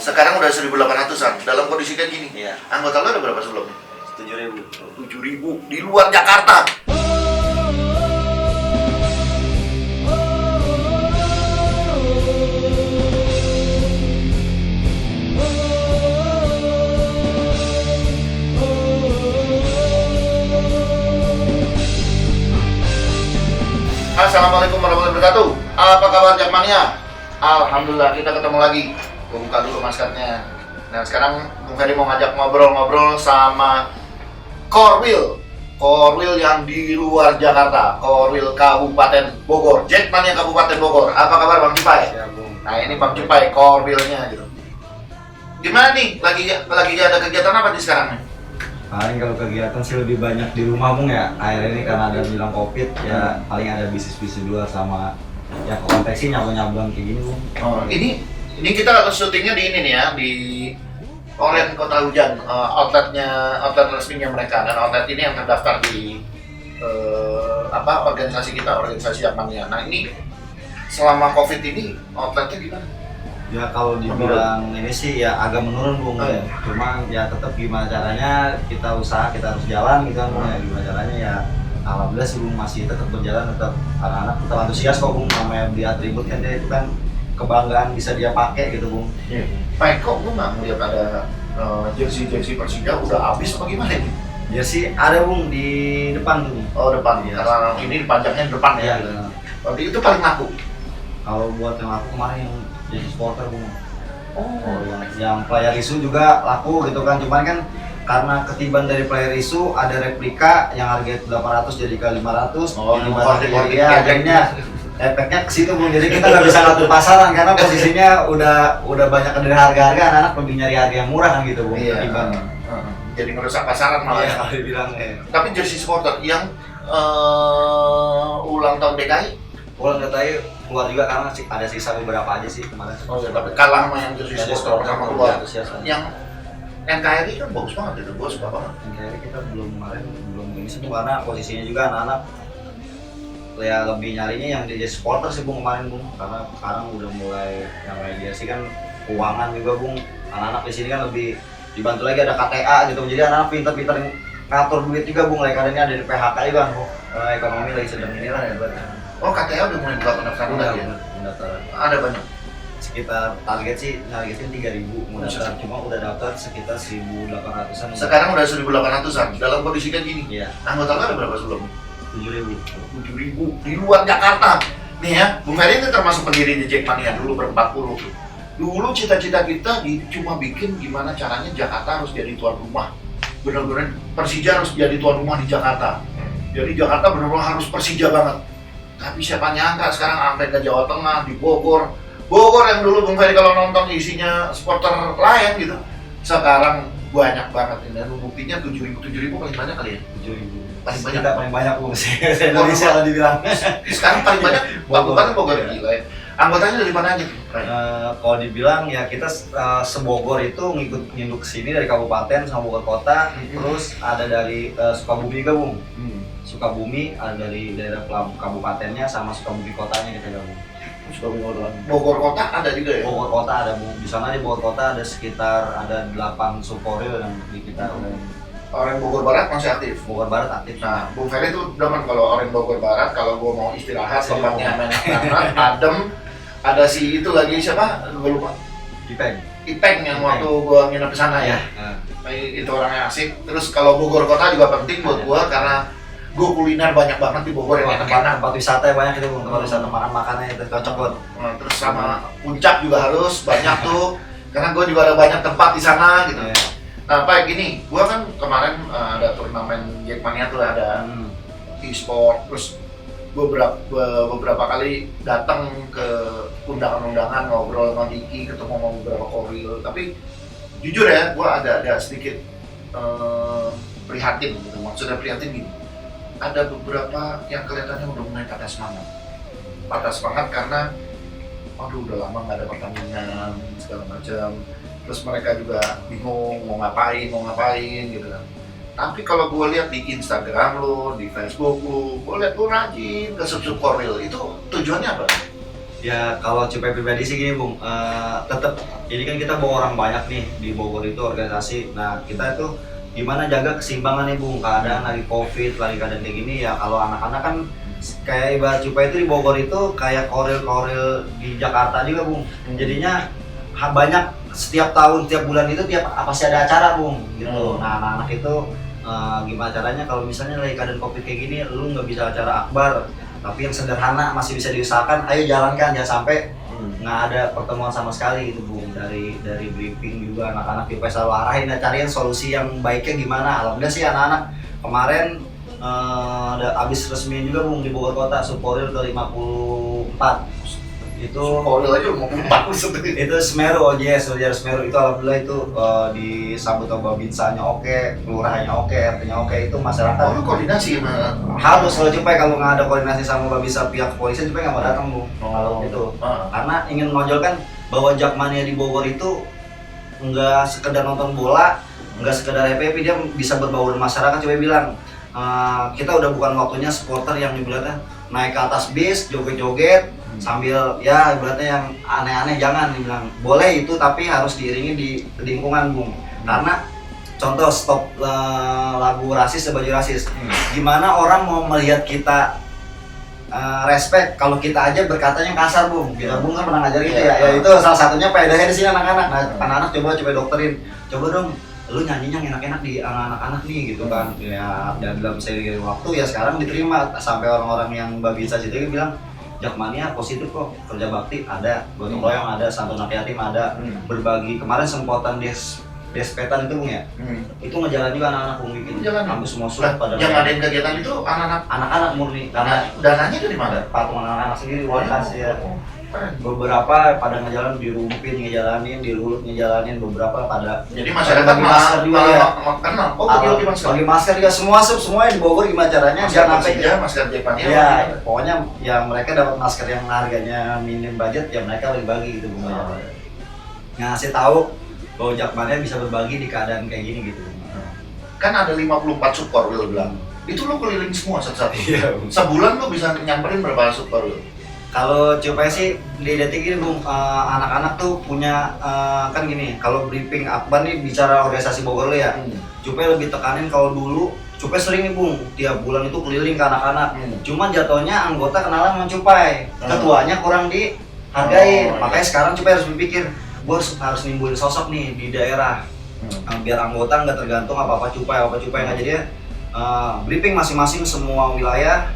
Sekarang udah 1.800-an. Dalam kondisi kayak gini. Iya. Anggota lo ada berapa sebelumnya? 7.000. 7.000 di luar Jakarta. Assalamualaikum warahmatullahi wabarakatuh. Apa kabar Jakmania? Alhamdulillah kita ketemu lagi. Gue buka dulu maskernya. Nah sekarang Bung Ferry mau ngajak ngobrol-ngobrol sama Korwil yang di luar Jakarta, Korwil Kabupaten Bogor, Jakmania Kabupaten Bogor. Apa kabar Bang Cipai? Ya, Bung. Nah ini Bang Cipai, Korwilnya gitu. Gimana nih? Lagi ada kegiatan apa nih sekarang nih? Paling kalau kegiatan sih lebih banyak di rumah Bung ya. Akhir ini karena ada bilang Covid ya paling ada bisnis-bisnis dulu sama ya konteksi nyablon-nyablon kayak gini Bung. Oh, ini kita syutingnya di ini nih ya, di Oren Kota Hujan, outlet resminya mereka, dan outlet ini yang terdaftar di organisasi Jakmania. Nah ini selama Covid ini outletnya gimana? Ya kalau dibilang ini sih ya agak menurun Bung ya. Cuma ya tetap gimana caranya kita usaha, kita harus jalan gitu kan Bung ya. Gimana caranya ya alhamdulillah sih Bung masih tetap berjalan, tetap anak-anak tetap antusias kok Bung, namanya beli atribut kan dia itu kan kebanggaan bisa dia pakai gitu Bung. Pak, kok gue nggak melihat ada jersey Persija udah habis apa gimana ini? Jersey ada Bung di depan tuh. Oh depan, Ya. karena ini dipajangnya di depan ya. Ya, Gitu. Berarti itu paling laku. kalau buat yang laku kemarin yang jadi supporter Bung. Oh, yang player isu juga laku gitu kan, cuman kan karena ketiban dari player isu ada replika yang harga 800 jadi ke 500. Oh, jadi korting ya akhirnya efeknya ke situ Bung, jadi kita nggak bisa ngatur pasaran karena posisinya udah banyak dari harga-harga, anak-anak lebih nyari harga yang murah kan gitu Bung. iya. Ketiban. Jadi ngerusak pasaran malah. Iya, Ya. kalau dibilang Tapi jersey supporter yang ulang tahun DKI. ulang katanya keluar juga karena ada sisa beberapa aja sih kemarin. Oh iya, tapi kalah sama yang jersey supporter sama keluar. Antusias kan. Yang NKRI kan bagus banget itu, gue suka banget. Akhirnya kita belum ini sih Bung, karena posisinya juga anak-anak ya lebih nyarinya yang jadi supporter sih Bung kemarin Bung, karena sekarang udah mulai yang media sih kan keuangan juga Bung, anak-anak di sini kan lebih dibantu lagi ada KTA gitu, jadi anak-anak pinter-pinter ngatur duit juga Bung, lagi kadang ada di PHK juga Bung, ekonomi lagi sedang inilah ya buat. Oh KTA udah mulai buka pendaftaran lagi ya? Pendaftaran Ada banyak. sekitar target sih nargetin 3.000 mau daftar, cuma udah daftar sekitar 1.800-an. Sekarang udah 1.800-an. Dalam kondisi kayak gini. Iya, Anggota lo ada berapa sebelum? 7.000. 7.000 di luar Jakarta. Nih ya, Bung Ferry ini termasuk pendiri di Jakmania dulu ber-40. Dulu cita-cita kita cuma bikin gimana caranya Jakarta harus jadi tuan rumah. Benar-benar Persija harus jadi tuan rumah di Jakarta. Jadi Jakarta benar-benar harus Persija banget. Tapi siapa nyangka sekarang sampai ke Jawa Tengah, di Bogor yang dulu Bung Ferry kalau nonton isinya supporter lain gitu. Sekarang banyak banget ini. Dan buktinya 7.000 paling banyak kali ya? 7.000. Paling banyak. Kita paling banyak Bung sih. Indonesia kalau dibilang. Sekarang paling banyak Kabupaten Bogor gila ya. Anggotanya dari mana aja? Kalau dibilang ya kita sebogor itu nginduk sini dari kabupaten sama Bogor kota, terus ada dari Sukabumi juga Bung. Sukabumi ada dari daerah kabupatennya sama Sukabumi kotanya kita gabung. Bogor kota ada juga ya? Bogor kota ada Bung. Di sana di Bogor kota ada sekitar 8 suporil yang di kita. Orang Bogor Barat masih aktif. Bogor Barat aktif. Nah, Bung Ferry itu demen kalau orang Bogor Barat, kalau gua mau istirahat, tempatnya aman, adem, ada si itu lagi siapa? Gua lupa. Ipeng yang waktu gua nginep di sana ya. Itu orangnya asik. Terus kalau Bogor kota juga penting buat gua karena gua kuliner banyak banget di Bogor yang enak-enak. Tempat wisata banyak itu Bung, tempat wisata makan-makannya itu cocok buat. Nah, terus sama puncak juga harus banyak tuh. Karena gua juga ada banyak tempat di sana gitu. Nah, Pak, gini, gua kan kemarin ada turnamen Jakmania tuh ada e-sport, terus beberapa kali datang ke undangan-undangan ngobrol sama Diki, ketemu sama beberapa korwil. Tapi jujur ya, gua ada sedikit prihatin gitu. Maksudnya prihatin gini. Ada beberapa yang kelihatannya udah mulai patah semangat karena aduh udah lama nggak ada pertandingan segala macam. Terus mereka juga bingung mau ngapain gitu kan. Tapi kalau gue lihat di Instagram lo, di Facebook lo, gue lihat lo rajin ke sub-sub Korwil. Itu tujuannya apa? Ya kalau Cupai pribadi sih gini Bung, tetap ini kan kita bawa orang banyak nih di Bogor itu organisasi. Nah kita itu gimana jaga keseimbangan nih Bung, keadaan lagi COVID, lagi keadaan kayak gini ya. Kalau anak-anak kan kayak ibarat Cupai itu di Bogor itu kayak koril-koril di Jakarta juga Bung. Jadinya banyak setiap tahun, setiap bulan itu pasti ada acara Bung gitu. Nah anak-anak itu gimana caranya kalau misalnya lagi keadaan COVID kayak gini, lu nggak bisa acara akbar, tapi yang sederhana masih bisa diusahakan, ayo jalankan, jangan sampai nggak ada pertemuan sama sekali gitu Bung. Dari briefing juga anak-anak kita selalu arahin, cariin solusi yang baiknya gimana. Alhamdulillah sih anak-anak kemarin ada habis resmi juga Bung di Bogor Kota, Subporil ke 54 itu. Koril aja mau 4 sebetulnya. Itu Semeru, OJS, Semeru itu alhamdulillah itu disambut sama Babinsanya oke, kelurahannya oke, RT-nya oke, itu masyarakat. Oh, lu koordinasi sama Harus kalau Cupai, kalau nggak ada koordinasi sama Babinsa pihak kepolisian, Cupai nggak mau datang Bu. Kalau itu. Karena ingin menonjolkan bahwa Jakmania di Bogor itu nggak sekedar nonton bola, nggak sekedar happy, dia bisa berbaur dengan masyarakat. Cupai bilang, kita udah bukan waktunya supporter yang dibilangnya naik ke atas bis, joget-joget, sambil ya ibaratnya yang aneh-aneh, jangan. Dibilang boleh itu tapi harus diiringi di lingkungan Bung. Karena contoh stop lagu rasis baju rasis, gimana orang mau melihat kita respect kalau kita aja berkatanya kasar Bung. Kita Bung kan pernah ngajar itu ya itu salah satunya faedahnya di sini anak-anak. Nah anak-anak coba dokterin, coba dong lu nyanyinya yang enak-enak di anak-anak nih gitu kan ya. Dan dalam seiring waktu ya sekarang diterima sampai orang-orang yang Babinsa itu bilang Jakmania positif kok, kerja bakti ada, gotong royong ada, santunan yatim ada, berbagi. Kemarin sempotan despetan itu Bung ya, itu ngejalan juga anak-anak Bung bikin, hampir semua surat pada yang ngadain kegiatan itu anak-anak murni. Karena dananya dari mana? patungan anak-anak sendiri kualitas ya. Beberapa pada ngejalanin di Rumpin, ngejalanin di Lulut, ngejalanin beberapa pada. Jadi masyarakat masker juga ya. Kenal. Oh, bagi masker. Bagi masker juga semuanya di Bogor gimana caranya? Jangan sampai masker Jakmania. Ya, pokoknya ya mereka dapat masker yang harganya minim budget ya mereka bagi gitu Bung. Ngasih tahu bahwa Jakmania bisa berbagi di keadaan kayak gini gitu. Kan ada 54 Subporil bilang. Itu lu keliling semua satu-satu. Iya. Sebulan lu bisa nyamperin berapa Subporil? Kalau Cupai sih di detik ini Bung, anak-anak tuh punya kan gini, kalau briefing akbar nih bicara organisasi Bogor ya, Cupai lebih tekanin. Kalau dulu Cupai sering nih Bung, tiap bulan itu keliling ke anak-anak. Cuman jatuhnya anggota kenalan sama Cupai, ketuanya kurang dihargain. Makanya sekarang Cupai harus berpikir, gue harus nimbulin sosok nih di daerah, biar anggota nggak tergantung apa-apa Cupai nggak. Jadi briefing masing-masing semua wilayah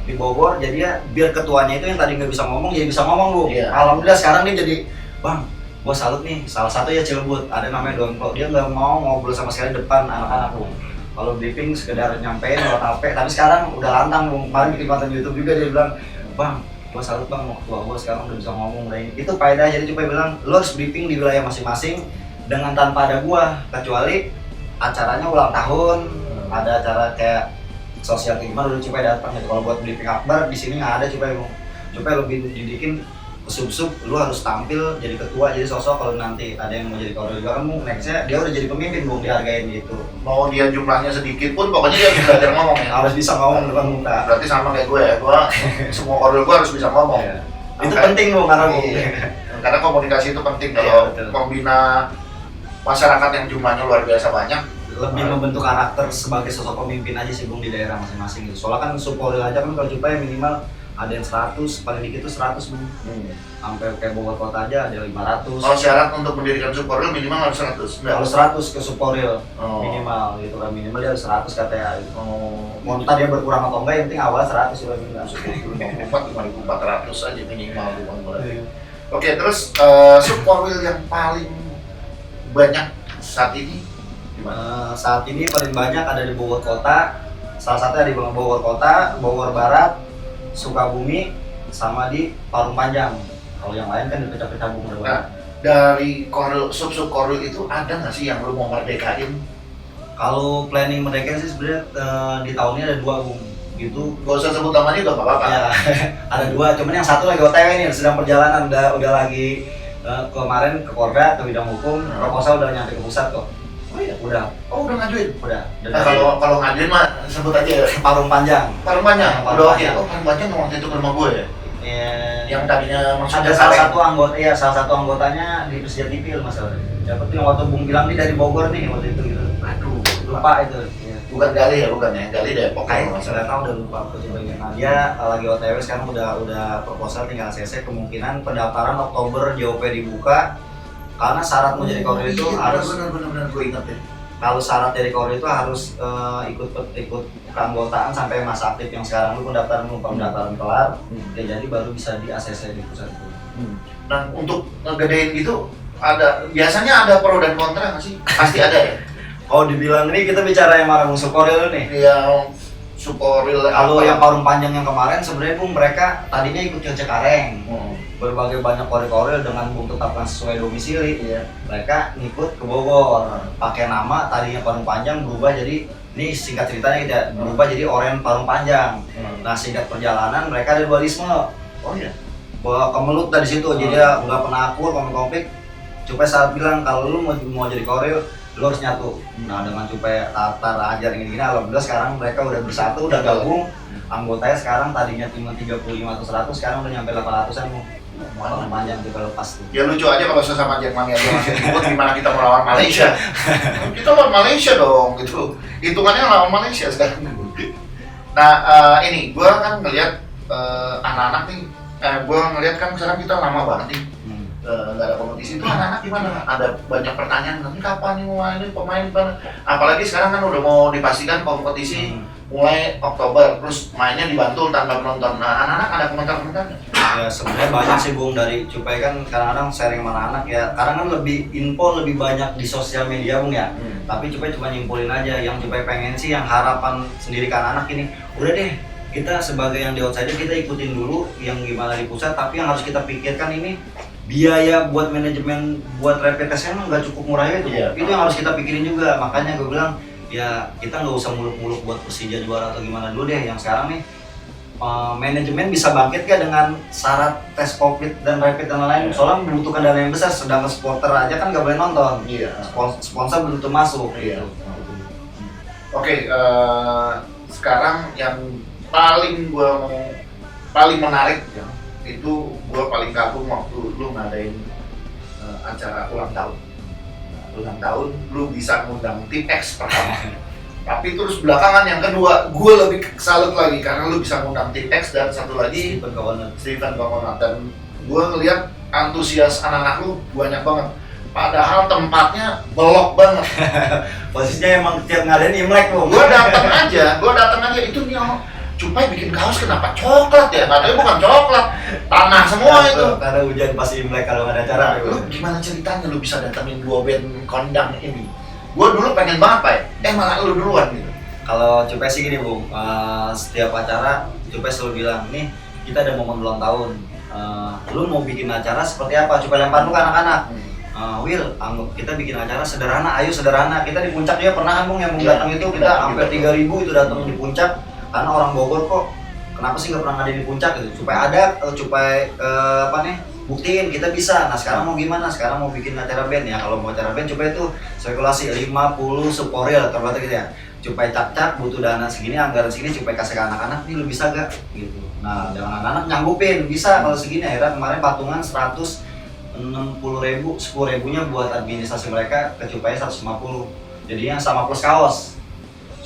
di Bogor, jadi ya biar ketuanya itu yang tadi nggak bisa ngomong jadi bisa ngomong Bu. Alhamdulillah sekarang dia jadi, Bang, gua salut nih, salah satu ya Cilebut, ada namanya Don Pro, dia nggak mau ngobrol sama sekali depan anak-anak Bu. Kalau briefing sekedar nyampein lewat HP, tapi sekarang udah lantang Bu. Kemarin bikin konten YouTube juga dia bilang, Bang, gua salut Bang, ketua gua sekarang udah bisa ngomong. Dan itu faedah. Jadi Cupai bilang, lo harus briefing di wilayah masing-masing dengan tanpa ada gua, kecuali acaranya ulang tahun, ada acara kayak sosial kayak gimana dulu Cupai datang gitu. Kalau buat briefing akbar di sini nggak ada Cupai Bung. Cupai lebih didikin sub-sub, lu harus tampil jadi ketua, jadi sosok. Kalau nanti ada yang mau jadi koril juga kan Bung, nextnya dia udah jadi pemimpin Bung, dihargain gitu. Mau dia jumlahnya sedikit pun pokoknya dia harus belajar ngomong ya. Harus bisa ngomong depan muka. Berarti sama kayak gue ya, semua koril gue harus bisa ngomong. Itu penting Bung, karena Bung. Karena komunikasi itu penting. Kalau membina masyarakat yang jumlahnya luar biasa banyak, lebih membentuk karakter sebagai sosok pemimpin aja sih Bung di daerah masing-masing gitu. Soalnya kan Subporil aja kan kalau Cupai minimal ada yang 100, paling dikit itu 100 Bung. Sampai kayak Bogor Kota aja ada 500. Kalau syarat untuk mendirikan Subporil minimal harus 100. Kalau 100 ke Subporil minimal gitu kan, minimal dia harus 100 katanya gitu. Mau entah dia berkurang atau enggak, yang penting awal 100 sudah minimal. 54 aja minimal bukan boleh. Oke, terus Subporil yang paling banyak saat ini saat ini paling banyak ada di Bogor Kota, salah satunya di Bogor Kota, Bogor Barat, Sukabumi, sama di Parung Panjang. Kalau yang lain kan dipecah-pecah Bogor. Nah, dari koril, sub-sub koril itu ada nggak sih yang lu mau merdekain? Kalau planning merdeka sih sebenarnya di tahun ini ada 2 Bung. Gitu. Gak usah sebut namanya juga apa-apa. Ya, ada 2, cuman yang satu lagi OTW nih, sedang perjalanan, udah lagi kemarin ke Korda, ke bidang hukum, proposal udah nyampe ke pusat kok. Oh iya? Udah Ngajuin? Udah. Nah, kalau ngajuin mah sebut aja Parung Panjang. Parung Panjang? Parung Udah oke. Panjang. Oh, Parung Panjang waktu itu ke rumah gue ya? yang tadinya maksudnya Ada salah satu anggotanya di Persija Tipil masalahnya. Dapat yang waktu Bung bilang nih dari Bogor nih waktu itu gitu. Aduh, Lupa itu. Ya. bukan Gali ya, bukan ya, Gali Depok Kayak kalau nggak salah. nggak tahu udah lupa aku coba ingat. Nah, dia lagi OTW sekarang udah proposal tinggal CC, kemungkinan pendaftaran Oktober JOP dibuka karena syarat mau jadi koordinator itu harus benar gue ingat ya. kalau syarat dari koordinator itu harus ikut keanggotaan sampai masa aktif yang sekarang lu pendaftaran kelar, ya jadi baru bisa di ACC di pusat itu. Nah untuk ngegedein gitu biasanya ada pro dan kontra nggak sih? Pasti ada ya. Oh dibilang ini kita bicara yang marah musuh Koril nih. Yang Sukoril Kalau yang parung panjang yang kemarin sebenarnya Bung mereka tadinya ikut Cengkareng. Berbagai banyak koril-koril dengan Bung tetapkan sesuai domisili. Iya. Mereka ngikut ke Bogor. Pakai nama tadinya parung panjang berubah jadi ini singkat ceritanya gitu ya, berubah jadi Oren Parung Panjang. Nah singkat perjalanan mereka ada dualisme. Oh iya. Bawa kemelut dari situ jadi dia nggak pernah akur konflik. Cupai saat bilang kalau lu mau jadi koril lu harus nyatu. Nah dengan Cupai Tatar ajar gini-gini alhamdulillah sekarang mereka udah bersatu, udah gabung. Anggotanya sekarang tadinya cuma 35 atau 100 sekarang udah nyampe 800-an Bung. Parung panjang juga lepas tuh. Ya lucu aja kalau sesama Jerman aja masih ribut gimana kita melawan Malaysia. Kita lawan Malaysia dong gitu. Hitungannya lawan Malaysia sekarang. Nah ini gue kan ngelihat anak-anak nih, gue ngelihat kan sekarang kita lama banget nih nggak ada kompetisi itu anak-anak gimana? Ada banyak pertanyaan nanti kapan nih mulai ini pemain mana? Apalagi sekarang kan udah mau dipastikan kompetisi mulai Oktober, terus mainnya di Bantul tanpa penonton. Nah anak-anak ada komentar-komentarnya? Ya sebenarnya banyak sih Bung dari Cupai kan kadang-kadang sharing sama anak ya. Kadang kan lebih info lebih banyak di sosial media Bung ya. Tapi Cupai cuma nyimpulin aja yang Cupai pengen sih yang harapan sendiri kan anak ini. Udah deh kita sebagai yang di outsider kita ikutin dulu yang gimana di pusat. Tapi yang harus kita pikirkan ini biaya buat manajemen buat rapid test emang nggak cukup murah itu. Iya. Itu yang harus kita pikirin juga. Makanya gue bilang ya kita nggak usah muluk-muluk buat Persija juara atau gimana dulu deh. Yang sekarang nih manajemen bisa bangkit gak dengan syarat tes COVID dan rapid dan lain-lain? Soalnya membutuhkan dana yang besar, sedangkan supporter aja kan nggak boleh nonton. Iya. Sponsor belum tentu masuk. Iya. Oke, sekarang yang paling menarik ya, itu gue paling kagum waktu lu ngadain acara ulang tahun. Ulang tahun lu bisa ngundang tim X pertama. Tapi terus belakangan yang kedua, gue lebih salut lagi karena lu bisa ngundang tim X dan satu lagi Stephen Kokonat. Dan gue ngeliat antusias anak-anak lu banyak banget. Padahal tempatnya belok banget. Posisinya emang tiap ngadain Imlek Bung. Gue datang aja itu nih Cupai bikin kaos kenapa coklat ya? Katanya bukan coklat, tanah semua itu. Karena hujan pas Imlek kalau nggak ada acara. Lu gimana ceritanya lu bisa datangin 2 band kondang ini? Gue dulu pengen banget Pak, malah lu duluan gitu. Kalau Cupai sih gini Bung, setiap acara Cupai selalu bilang, nih kita ada momen ulang tahun, lu mau bikin acara seperti apa? Cupai lempar lu ke anak-anak. Will, kita bikin acara sederhana, ayo sederhana. Kita di puncak dia pernah Bung yang mau datang itu kita hampir 3.000 itu datang di puncak. Karena orang Bogor kok, kenapa sih nggak pernah ngadain di puncak gitu? Supaya ada, buktiin kita bisa. Nah sekarang mau gimana? Sekarang mau bikin acara band ya. Kalau mau acara band coba itu spekulasi 50 suporil terbatas gitu ya. Supaya cap-cap butuh dana segini, anggaran segini, supaya kasih ke anak-anak nih lu bisa gak? Gitu. Nah jangan anak-anak nyanggupin, bisa kalau segini. Akhirnya kemarin patungan 160.000, 10.000-nya buat administrasi mereka ke Cupai 150. Jadinya sama plus kaos.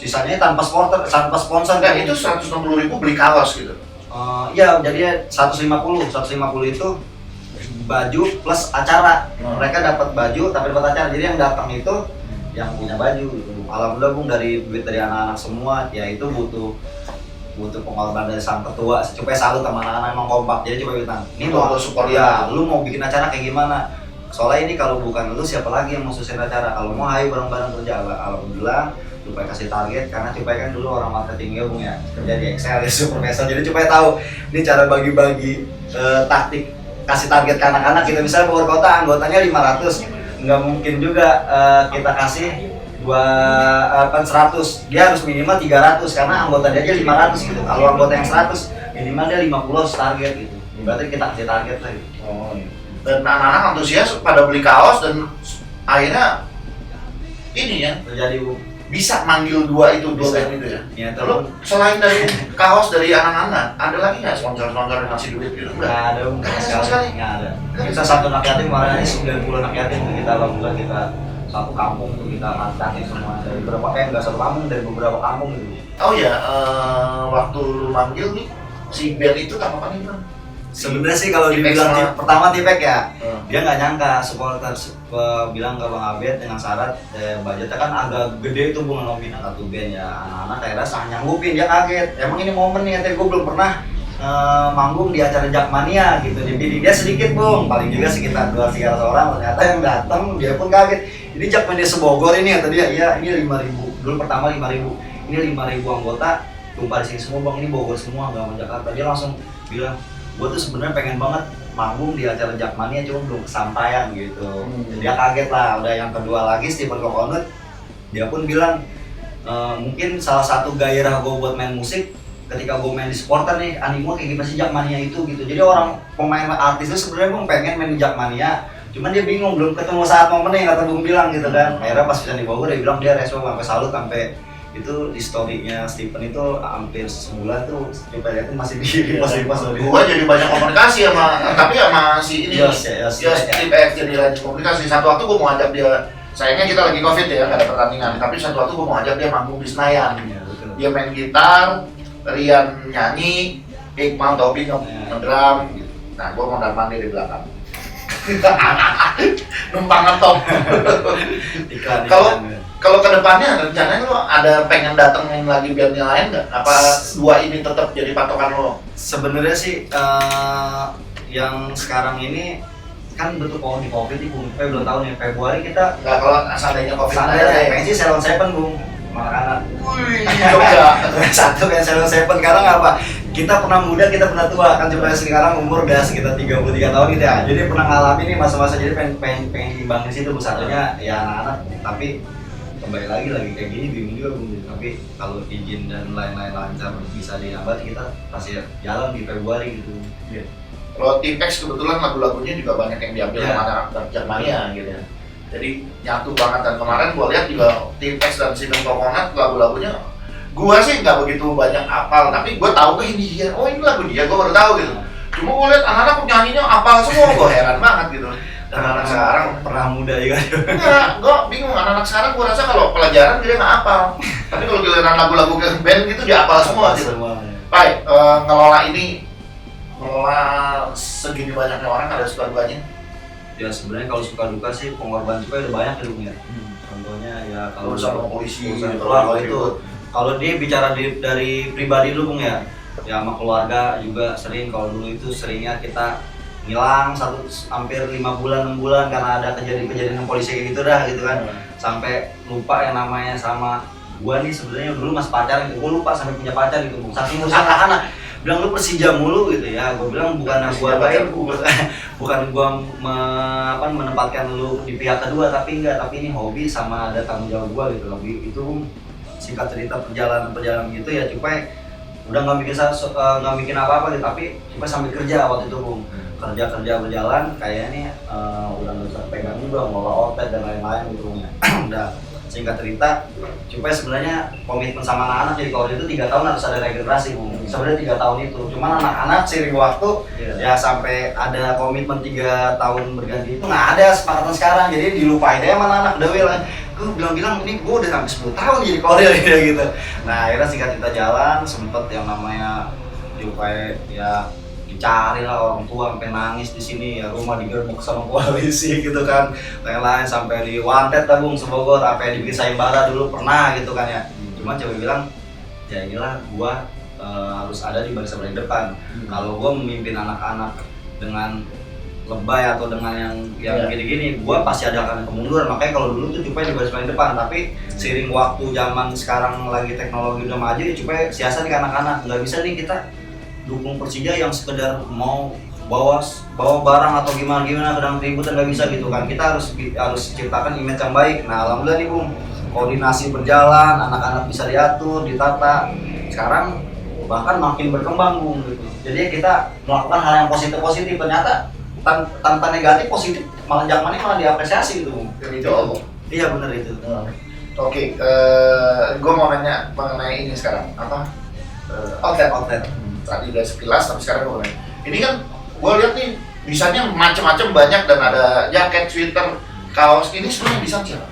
Sisanya tanpa sponsor Enggak, itu 160.000 beli kaos gitu. Iya, jadi 150 itu baju plus acara. Mereka dapat baju tapi dapat acara. Jadi yang datang itu yang punya baju gitu. Alhamdulillah Bung dari duit dari anak-anak semua, ya itu butuh pengorbanan dari sang ketua. Supaya salut sama anak-anak emang kompak. Jadi coba bilang, ini mau support ya, lu mau bikin acara kayak gimana? Soalnya ini kalau bukan lu siapa lagi yang mau susun acara? Kalau mau ayo bareng-bareng kerja. Alhamdulillah Cupai kasih target karena Cupai kan dulu orang marketingnya Bung ya, kerja di Excel, di Supermesel. Jadi Cupai tahu ini cara bagi-bagi taktik kasih target ke anak-anak. Kita misalnya Bogor Kota anggotanya 500, nggak mungkin juga kita kasih 100, dia harus minimal 300 karena anggota dia aja 500 gitu. Kalau anggota yang 100 minimal dia 50 target gitu. Berarti kita kasih target lagi. Dan anak-anak antusias pada beli kaos dan akhirnya ini ya terjadi bisa manggil dua Bisa. band itu ya. Ya Lalu terus selain dari kaos dari anak-anak, ada lagi nggak sponsor-sponsor yang ngasih duit gitu? nggak ada Nggak ada sama sekali. nggak ada. Kita satu anak yatim kemarin ini 90 anak yatim tuh kita alhamdulillah kita satu kampung tuh kita manfaatin semua dari beberapa nggak satu kampung dari beberapa kampung gitu. Oh ya, waktu lu manggil nih, si band itu tanggapannya gimana? Sebenarnya sih kalau Tipek dibilang sama- pertama Tipek ya, Hmm. dia nggak nyangka supporter bilang ke Bang Abed dengan syarat budgetnya kan agak gede itu Bung nominal satu band ya, anak-anak akhirnya sangat nyanggupin, dia kaget emang ini momen nih katanya gue belum pernah manggung di acara Jakmania gitu, jadi dia sedikit Bung, paling juga sekitar 200-300 orang, ternyata yang datang dia pun kaget. Jadi Jakmania sebogor ini kata dia, iya ini 5.000, dulu pertama 5.000, ini 5.000 anggota tumpah di sini semua Bang, ini Bogor semua nggak mau Jakarta. Dia langsung bilang, gue tuh sebenarnya pengen banget manggung di acara Jakmania cuma belum kesampaian gitu. Dia kaget lah. Udah yang kedua lagi Stephen Kokonut, dia pun bilang mungkin salah satu gairah gue buat main musik ketika gue main di supporter nih, animo kayak gimana sih Jakmania itu gitu. Jadi orang pemain artis itu sebenarnya Bung pengen main di Jakmania, cuman dia bingung belum ketemu saat momennya yang kata Bung bilang gitu kan. Akhirnya pas bisa di Bogor dia bilang dia respon sampai salut, sampai itu di story-nya Stephen itu hampir sebulan tuh coba lihat tuh masih di pas Gua jadi banyak komunikasi tapi sama si ini. Yes, Tim X jadi lagi komunikasi. Satu waktu gua mau ajak dia, sayangnya kita lagi covid ya, nggak ada pertandingan. Tapi satu waktu gua mau ajak dia manggung di Senayan. Iya, betul. Dia main gitar, Rian nyanyi, Iqbal Tobi ngedrum gitu. Nah, gua mau darman dia di belakang. Numpang ngetop. Iklan. Kalau kedepannya rencananya lo ada pengen datengin lagi bandnya lain nggak? Apa dua ini tetap jadi patokan lo? Sebenarnya sih yang sekarang ini kan betul kalau di Covid nih Bung, belum tahu nih Februari kita Nggak, kalau seandainya covid standar pengen sih Salon Seven Bung, makanan. Wih, Jogja. Satu kayak Salon Seven, karena apa? Kita pernah muda, kita pernah tua kan, cuma sekarang umur udah sekitar 33 tahun gitu ya. Jadi pernah ngalamin nih masa-masa, jadi pengen imbang di situ. Satunya ya anak-anak, tapi kembali lagi kayak gini bingung juga Bung. Tapi kalau izin dan lain-lain lancar bisa diambat, kita pasti jalan di Februari gitu. Kalau Tim X kebetulan lagu-lagunya juga banyak yang diambil Ya. sama anak Jermania gitu ya. Jadi nyatu banget, dan kemarin gua lihat juga Tim X dan Stephen Kokonat lagu-lagunya gua sih nggak begitu banyak hafal, tapi gua tahu ini dia, oh ini lagu dia, gua baru tahu gitu. Cuma gua lihat anak-anak nyanyinya hafal semua, gua heran banget gitu. Dan anak sekarang pernah muda juga. enggak, gua bingung, anak sekarang gua rasa kalau pelajaran dia nggak hafal, tapi kalau giliran lagu-lagu ke band gitu dia hafal semua gitu. Baik, ngelola segini banyaknya orang, ada suka dukanya. Ya sebenarnya kalau suka duka sih pengorbanan juga udah banyak ya Bung ya. Contohnya ya kalau Urusan sama polisi, urusan gitu. keluar, kalau dia bicara dari pribadi dulu Bung ya sama keluarga juga sering. Kalau dulu itu seringnya kita ngilang hampir 5 bulan 6 bulan karena ada kejadian polisi kayak gitu dah gitu kan, sampai lupa yang namanya sama gua nih sebenarnya dulu mas pacaran gitu. Gua lupa sampai punya pacar gitu Bung, saking ngurus anak-anak. Bilang lu Persija mulu gitu ya, gue bilang bukan gua baik, bukan gua menempatkan lu di pihak kedua, tapi ini hobi sama ada tanggung jawab gua gitu. Lebih itu singkat cerita perjalanan gitu ya, Cupai udah nggak bikin apa-apa gitu, tapi Cupai sambil kerja waktu itu Bung, kerja berjalan kayaknya udah nggak bisa pegang juga, ngelola otot dan lain-lain gitu Bung ya. Udah singkat cerita, Cupai sebenarnya komitmen sama anak-anak, jadi kalau itu 3 tahun harus ada regenerasi Bung. Sebenarnya 3 tahun itu, cuman anak-anak seiring waktu ya sampai ada komitmen 3 tahun berganti itu nggak ada sepakatan sekarang, jadi dilupain aja sama anak-anak. Udah bilang, gue bilang ini gue udah sampai 10 tahun jadi koril gitu. Nah akhirnya singkat cerita jalan, sempet yang namanya Cupai ya dicari lah orang tua sampai nangis di sini ya, rumah digerebek sama polisi gitu kan, lain-lain sampai di wanted lah Bung sebogor, sampai dibikin sayembara dulu pernah gitu kan ya. Cuman coba bilang ya inilah gua harus ada di barisan paling depan. Kalau gua memimpin anak-anak dengan lebay atau dengan yang gini-gini, gua pasti ada akan kemunduran. Makanya kalau dulu tuh Cupai di baris paling depan, tapi seiring waktu zaman sekarang lagi teknologi udah maju ya Cupai siasat ke anak-anak. Nggak bisa nih kita dukung Persija yang sekedar mau bawa barang atau gimana kadang ributan, nggak bisa gitu kan. Kita harus ciptakan image yang baik. Nah alhamdulillah nih Bung, koordinasi berjalan, anak-anak bisa diatur, ditata. Sekarang bahkan makin berkembang Bung gitu. Jadi kita melakukan hal yang positif, ternyata tanpa negatif, positif, malah Jakmania malah diapresiasi gitu Bung. Itu Allah. Iya benar itu. Oke, gue mau nanya mengenai ini sekarang apa? Outlet. Tadi udah sekilas, tapi sekarang gue nanya. Ini kan gue lihat nih desainnya macam-macam banyak dan ada jaket, sweater, kaos. Ini sebenarnya desain siapa?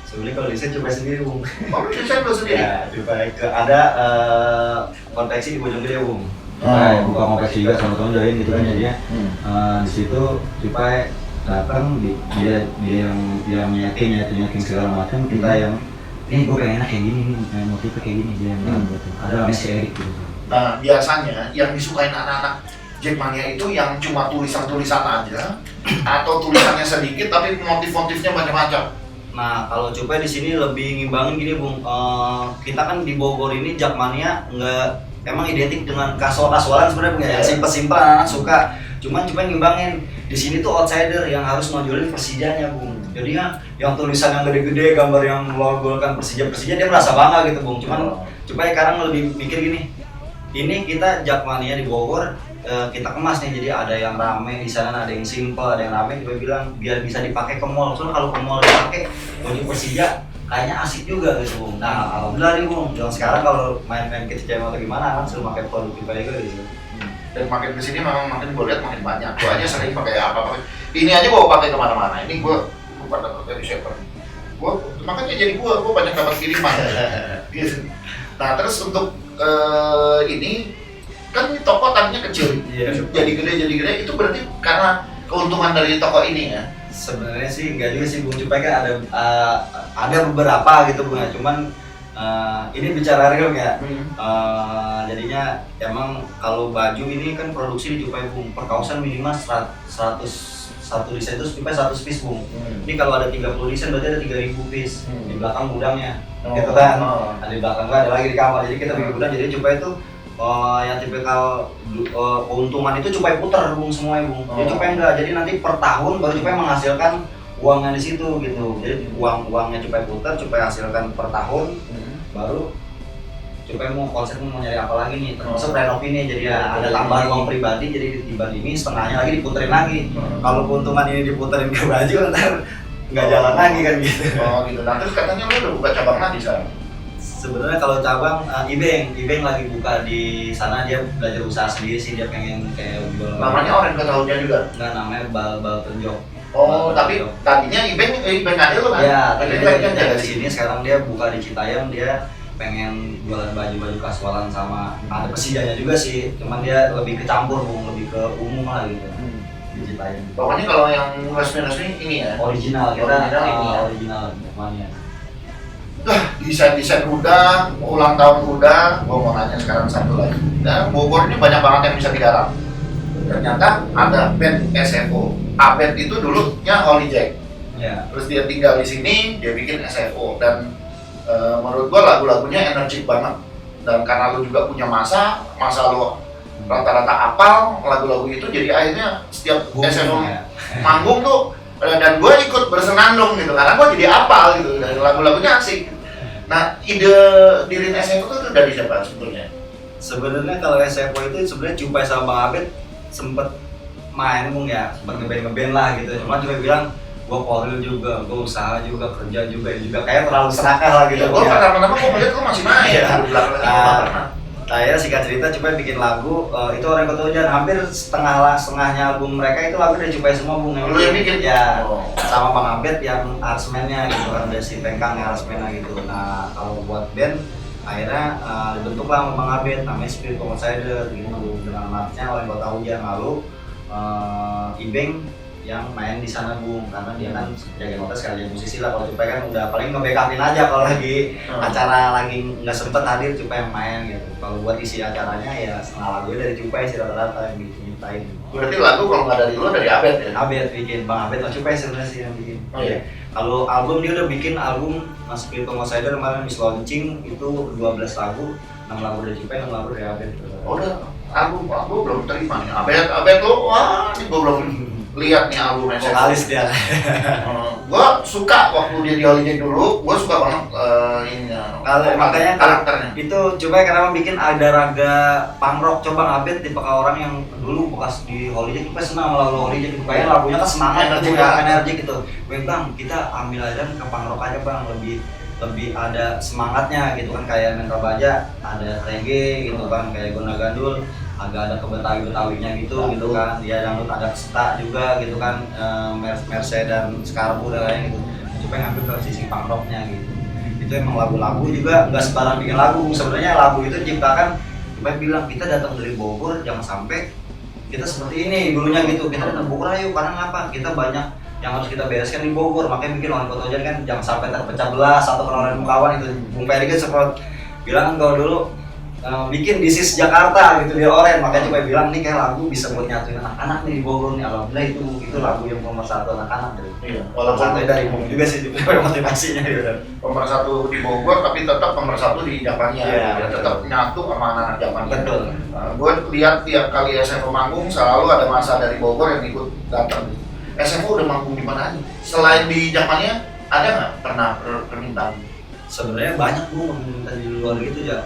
Sebenarnya kalau desain coba sendiri bung. Oh, lu desain lu sendiri? Ya, coba ada konveksi di Bojonggede bung. Buka konveksi juga sama teman join gitu kan jadinya. Di situ coba datang dia yang nyeting segala macam, kita yang gue pengen kayak gini nih, motifnya kayak gini dia yang gitu. Ada namanya si Erik gitu. Nah, biasanya yang disukain anak-anak Jackmania itu yang cuma tulisan-tulisan aja atau tulisannya sedikit tapi motif-motifnya macam-macam. Nah, kalau coba di sini lebih ngimbangin gini bung, kita kan di Bogor ini Jackmania nggak emang identik dengan kasual-kasualan sebenarnya, yang simpel-simpel anak suka. Cuman ngimbangin di sini tuh outsider yang harus nonjolin Persijanya bung. Jadi yang tulisan yang gede-gede, gambar yang melogolkan Persija dia merasa bangga gitu bung. Cuman coba sekarang lebih mikir gini, ini kita Jackmania di Bogor, kita kemas nih, jadi ada yang rame di sana, ada yang simple, ada yang rame. Gue bilang biar bisa dipakai ke mall. Soalnya kalau ke mall dipakai baju Persija kayaknya asik juga gitu bung. Nah, alhamdulillah nih bung. Dan sekarang kalau main-main ke CCM atau gimana kan suruh pakai produk kita juga gitu. Dan makin kesini memang makin gue lihat makin banyak. Gue aja sering pakai apa-apa. Ini aja gue pakai kemana-mana. Ini gue pada dari shaper. Gue makanya jadi gue banyak dapat kiriman. Gitu. Nah terus untuk ini kan ini toko tadinya kecil, jadi gede itu berarti karena keuntungan dari toko ini ya? Sebenarnya sih enggak juga sih bung, cuma kan ada beberapa gitu bung ya, cuman ini bicara real ya. Jadinya emang kalau baju ini kan produksi di Cupai bung, per kaosan minimal 100 satu desain itu Cupai 100 piece bung. Ini kalau ada 30 desain berarti ada 3000 piece di belakang gudangnya. Gitu kan. Ada di belakang ada lagi di kamar. Jadi kita bikin gudang, jadi Cupai itu yang tipikal keuntungan itu Cupai puter bung semuanya bung. Jadi Cupai enggak. Jadi nanti per tahun baru Cupai menghasilkan uangnya di situ gitu. Jadi uangnya Cupai puter, Cupai hasilkan per tahun. Baru Cupai mau konsepnya mau nyari apa lagi nih, termasuk renov ini, jadi ada tambahan uang pribadi, jadi dibandingin setengahnya lagi diputerin lagi. Kalau keuntungan ini diputerin ke baju ntar nggak jalan lagi kan gitu. Oh gitu. Nah terus katanya lu udah buka cabang lagi sekarang? Sebenarnya kalau cabang Ibeng lagi buka di sana, dia belajar usaha sendiri sih, dia pengen kayak jual. Namanya orang ke tahunnya juga? Nggak, namanya Bal Penjok. Oh tapi tadinya Ibeng ada lu kan? Iya, tadi dia dari di sini, sekarang dia buka di Citayam, dia pengen jualan baju-baju kasualan sama ada Persijanya juga sih, cuman dia lebih kecampur bung, lebih ke umum lah gitu. Di Citayam. Pokoknya kalau yang resmi ini ya? Original, kita ini ya, original Jackmania. Desain udah, ulang tahun udah, gua mau nanya sekarang satu lagi. Dan Bogor ini banyak banget yang bisa digarap. Ternyata ada band SFO. Abed itu dulunya Holy Jack. Ya. Terus dia tinggal di sini, dia bikin SFO dan menurut gua lagu-lagunya energik banget. Dan karena lu juga punya masa lu rata-rata apal lagu-lagu itu, jadi akhirnya setiap SFO manggung tuh dan gue ikut bersenandung gitu karena gue jadi apal gitu dan lagu-lagunya asik. Nah ide diriin SFO itu dari siapa sebetulnya? Sebenarnya kalau SFO itu sebenarnya Cupai sama Bang Abed sempet main bung ya, sempet ngeband lah gitu. Cuma Cupai bilang gue koril juga, gue usaha juga, kerja juga kayak terlalu serakah lah gitu. Gue pertama-tama gue melihat gue masih main saya singkat cerita Cupai bikin lagu, itu orang Kota Hujan, hampir setengahnya album mereka itu lagu dari Cupai semua bung. Lu yang bikin? Ya, sama Bang Abed yang aransemennya gitu kan, ada si Pengkang yang aransemennya gitu. Nah kalau buat band akhirnya dibentuklah sama Bang Abed, namanya Spirit Outsider gitu, dengan artinya orang Kota Hujan. Lalu Ibeng yang main di sana bung, karena dia kan jaga notes sekalian musisi lah. Kalau Cupai kan udah paling nge-backupin aja kalau lagi acara lagi nggak sempet hadir, Cupai yang main gitu. Kalau buat isi acaranya ya setengah lagu dari Cupai sih rata-rata yang nyiptain. Berarti lagu kalau nggak dari lu dari Abed ya? Abed bikin, Bang Abed sama Cupai sebenarnya sih yang bikin. Oh iya. Kalau album dia udah bikin album Mas Spirit Outsider kemarin Miss Launching itu 12 lagu, 6 lagu dari Cupai, 6 lagu dari Abed. Oh udah, album belum terima nih. Abed lu, wah ini gue belum lihat nih albumnya. Vokalis dia. gue suka waktu dia di Holiday dulu, gue suka banget ini Kalau makanya karakternya. itu coba kenapa bikin ada raga punk rock, coba ngabet tipe orang yang dulu bekas di Holiday kita senang lagu Holiday gitu, kayak lagunya kan semangat Energi gitu banget. ya, energi gitu. Bang, kita ambil aja ke punk rock aja bang, lebih ada semangatnya gitu kan, kayak Mental Baja ada reggae gitu kan, kayak Gona Gandul agak ada kebetawi-betawinya gitu kan, dia dangdut ada seta juga gitu kan, Merce dan Skarbu dan lain gitu. Coba ngambil ke sisi punk rocknya gitu. Itu emang lagu-lagu juga nggak sembarang bikin lagu. Sebenarnya lagu itu diciptakan, coba bilang kita datang dari Bogor jangan sampai kita seperti ini dulunya gitu. Kita datang Bogor ayo, karena apa? Kita banyak yang harus kita bereskan di Bogor, makanya bikin Wali Kota Hujan kan jangan sampai terpecah belah satu penolakan kawan itu. Bung Ferry kan sempat bilang kalau dulu bikin This is Jakarta gitu dia Oren, makanya coba bilang nih kayak lagu bisa buat nyatuin anak-anak nih di Bogor nih. Alhamdulillah itu lagu yang nomor satu anak-anak gitu. Iya, Walaupun walaupun dari Bung juga sih juga motivasinya gitu. nomor 1 di Bogor tapi tetap nomor 1 di Japania. Iya, Tetap nyatu sama anak-anak Japania. Betul. Gue lihat tiap kali SMU manggung selalu ada masa dari Bogor yang ikut datang. SMU udah manggung di mana aja? Selain di Japania ada nggak pernah permintaan? Sebenarnya banyak Bu minta di luar gitu ya,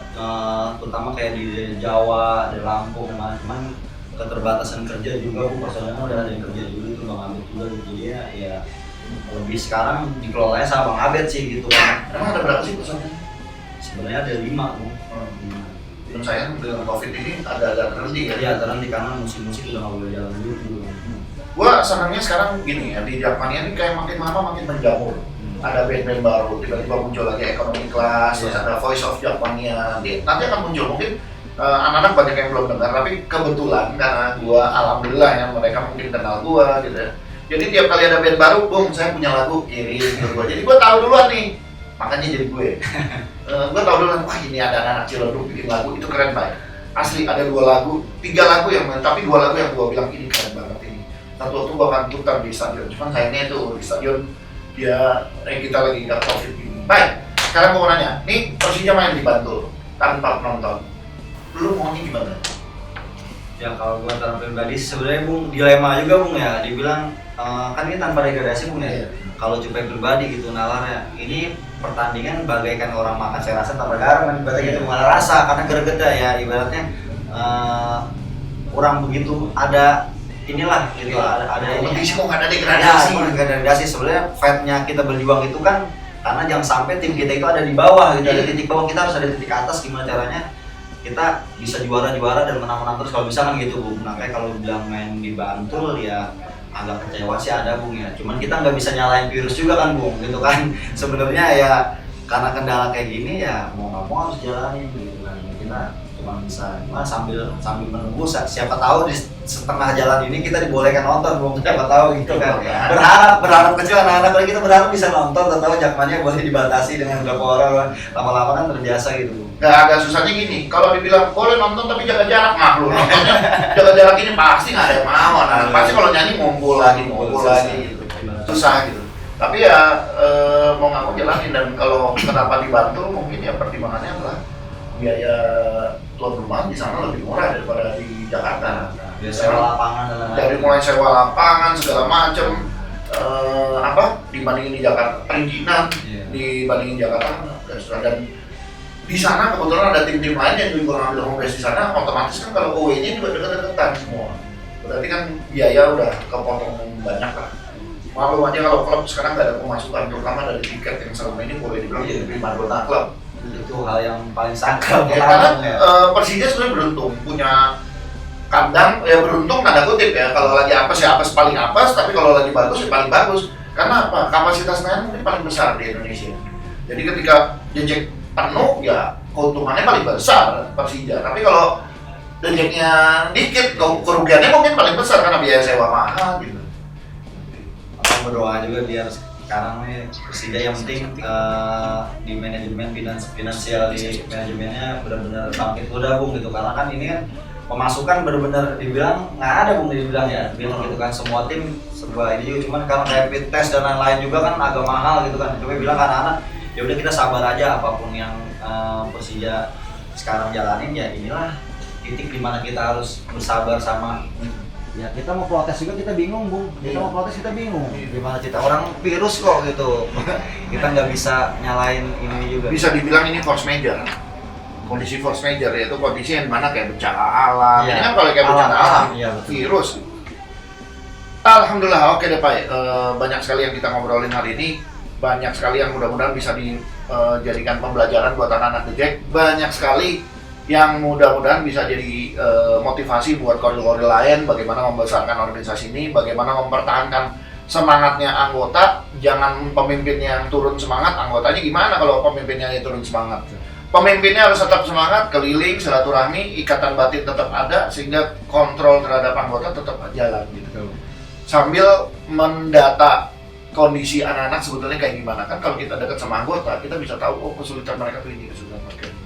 terutama kayak di Jawa, di Lampung, cuman keterbatasan kerja juga Bu, personelnya udah ada yang kerja dulu itu Bang Abed juga gitu, jadi ya lebih sekarang dikelolanya sama Bang Abed sih gitu kan. Emang ada berapa sih personelnya? Sebenarnya ada 5 Bu. Dan saya dengan COVID ini ada terhenti kan? Ya terhenti karena musik-musik udah nggak boleh jalan dulu. Gua senangnya sekarang gini ya, di Japania ini kayak makin lama makin menjamur. Ada band-band baru, tiba-tiba muncul lagi Economic Class, terus ada Voice of Japania. Nanti akan muncul, mungkin anak-anak banyak yang belum dengar, tapi kebetulan karena gua alhamdulillah ya mereka mungkin kenal gua gitu ya. Jadi tiap kali ada band baru, boom, saya punya lagu kirim ke gua. Jadi gua tahu duluan nih, makanya jadi gue. Gua tahu duluan, wah ini ada anak Ciledug bikin lagu, itu keren banget. Asli ada 2 lagu, 3 lagu yang tapi 2 lagu yang gua bilang ini keren banget ini. Satu waktu gua akan putar di stadion, cuman sayangnya itu di stadion dia kita lagi nggak COVID ini. Baik, sekarang mau nanya, nih Persija main di Bantul tanpa penonton, lu maunya gimana? Ya kalau gua secara pribadi sebenarnya Bung dilema juga Bung ya, dibilang kan ini tanpa degradasi Bung ya. Iya. Kalau Cupai pribadi gitu nalarnya, ini pertandingan bagaikan orang makan saya rasa tanpa garam kan, ibaratnya gitu malah rasa karena gergeda ya, ibaratnya kurang begitu ada inilah gitu, ada kompetisi kok nggak ada ya, degradasi. nggak ada degradasi. Sebenarnya fight-nya kita berjuang itu kan karena jangan sampai tim kita itu ada di bawah gitu, ada titik bawah, kita harus ada titik atas. Gimana caranya kita bisa juara dan menang terus kalau bisa kan gitu Bung. Makanya kalau bilang main di Bantul ya agak kecewa sih ada Bung ya, cuman kita nggak bisa nyalain virus juga kan Bung gitu kan. Sebenarnya ya karena kendala kayak gini ya mau nggak mau harus jalanin gitu kan, kita cuma bisa sambil menunggu siapa tahu di setengah jalan ini kita dibolehkan nonton Bung, siapa tahu gitu kan. Berharap kecil anak-anak lagi kita berharap bisa nonton, tahu Jakmania boleh dibatasi dengan berapa orang, lama-lama kan terbiasa gitu Bung. Nggak ada susahnya gini, kalau dibilang boleh nonton tapi jaga jarak, mah lu nontonnya jaga jarak ini pasti nggak ada yang mau, pasti kalau nyanyi ngumpul lagi gitu. Susah gitu. Tapi ya mau nggak mau jalanin, dan kalau kenapa dibantu mungkin ya pertimbangannya adalah biaya tuan rumah di sana lebih murah daripada di Jakarta. Sewa lapangan dan lain-lain. Dari mulai sewa lapangan segala macem, dibandingin di Jakarta perizinan, dibandingin Jakarta dan di sana kebetulan ada tim-tim lain yang juga ngambil home base di sana, otomatis kan kalau away-nya juga dekat-dekatan semua. Berarti kan biaya udah kepotong banyak lah. Maklum aja kalau klub sekarang nggak ada pemasukan, terutama dari tiket yang selama ini boleh dibilang jadi prima dona klub. Itu hal yang paling sakral Ya, karena Persija sebenarnya beruntung punya kandang, ya beruntung tanda kutip ya, kalau lagi apes ya apes paling apes, tapi kalau lagi bagus ya paling bagus. Karena apa? Kapasitasnya mungkin paling besar di Indonesia. Jadi ketika jejak penuh ya keuntungannya paling besar Persija. Tapi kalau jejeknya dikit, kerugiannya mungkin paling besar karena biaya sewa mahal gitu. Aku berdoa juga biar sekarang nih Persija yang penting di manajemen finansial di manajemennya benar-benar bangkit udah Bung gitu, karena kan ini kan pemasukan benar-benar dibilang nggak ada Bung, dibilang ya bilang gitu kan, semua tim serba ini juga, cuman karena rapid test dan lain-lain juga kan agak mahal gitu kan. Coba bilang kan anak ya udah kita sabar aja, apapun yang Persija sekarang jalanin ya inilah titik dimana kita harus bersabar sama ya kita mau protes juga kita bingung Bung, kita Iya. mau protes kita bingung Iya. gimana cerita orang virus kok gitu. Kita nggak bisa nyalain ini juga. Bisa dibilang ini force major. Kondisi force major yaitu kondisi yang mana kayak bencana alam. Iya. Ini kan kalau kayak bencana alam, iya, betul. virus. Alhamdulillah, oke deh Pak. Banyak sekali yang kita ngobrolin hari ini. Banyak sekali yang mudah-mudahan bisa dijadikan pembelajaran buat anak-anak The Jack. Banyak sekali yang mudah-mudahan bisa jadi motivasi buat koril-koril lain. Bagaimana membesarkan organisasi ini, bagaimana mempertahankan semangatnya anggota. Jangan pemimpinnya yang turun semangat, anggotanya gimana kalau pemimpinnya yang turun semangat? Pemimpinnya harus tetap semangat, keliling, silaturahmi, ikatan batin tetap ada sehingga kontrol terhadap anggota tetap jalan gitu. Sambil mendata kondisi anak-anak sebetulnya kayak gimana. Kan kalau kita dekat sama anggota, kita bisa tahu oh kesulitan mereka tuh ini, kesulitan mereka ini.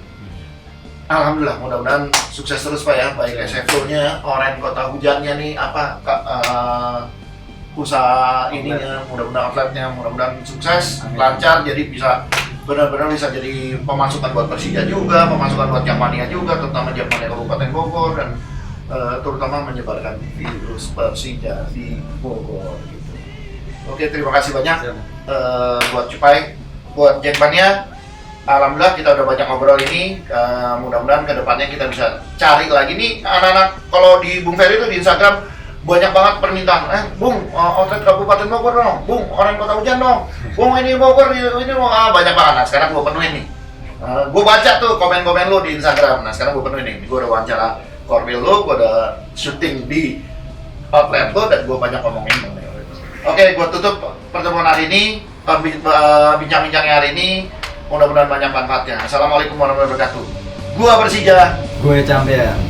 Alhamdulillah, mudah-mudahan sukses terus Pak ya, baik SFO-nya, Oren Kota Hujannya nih, usaha ininya, mudah-mudahan outletnya, mudah-mudahan sukses, Amin. lancar, jadi bisa benar-benar bisa jadi pemasukan buat Persija juga, pemasukan buat Jakmania juga, terutama Jakmania Kabupaten Bogor dan terutama menyebarkan virus Persija di Bogor. Gitu. Oke, terima kasih banyak buat Cupai, buat Jakmania. Alhamdulillah kita udah banyak ngobrol ini. Mudah-mudahan kedepannya kita bisa cari lagi nih anak-anak. Kalau di Bung Ferry itu di Instagram banyak banget permintaan. Bung, outlet Kabupaten Bogor dong. Bung, orang Kota Hujan dong. Bung, ini Bogor, ini banyak banget. Nah, sekarang gue penuhin nih. Gue baca tuh komen-komen lo di Instagram. Nah, sekarang gue penuhin nih. Gue udah wawancara Korwil lo, gue udah syuting di outlet lo, dan gue banyak ngomongin mengenai outlet. Oke, gue tutup pertemuan hari ini, bincang-bincangnya hari ini. Mudah-mudahan banyak manfaatnya. Assalamualaikum warahmatullahi wabarakatuh. Gua Persija. Gue champion.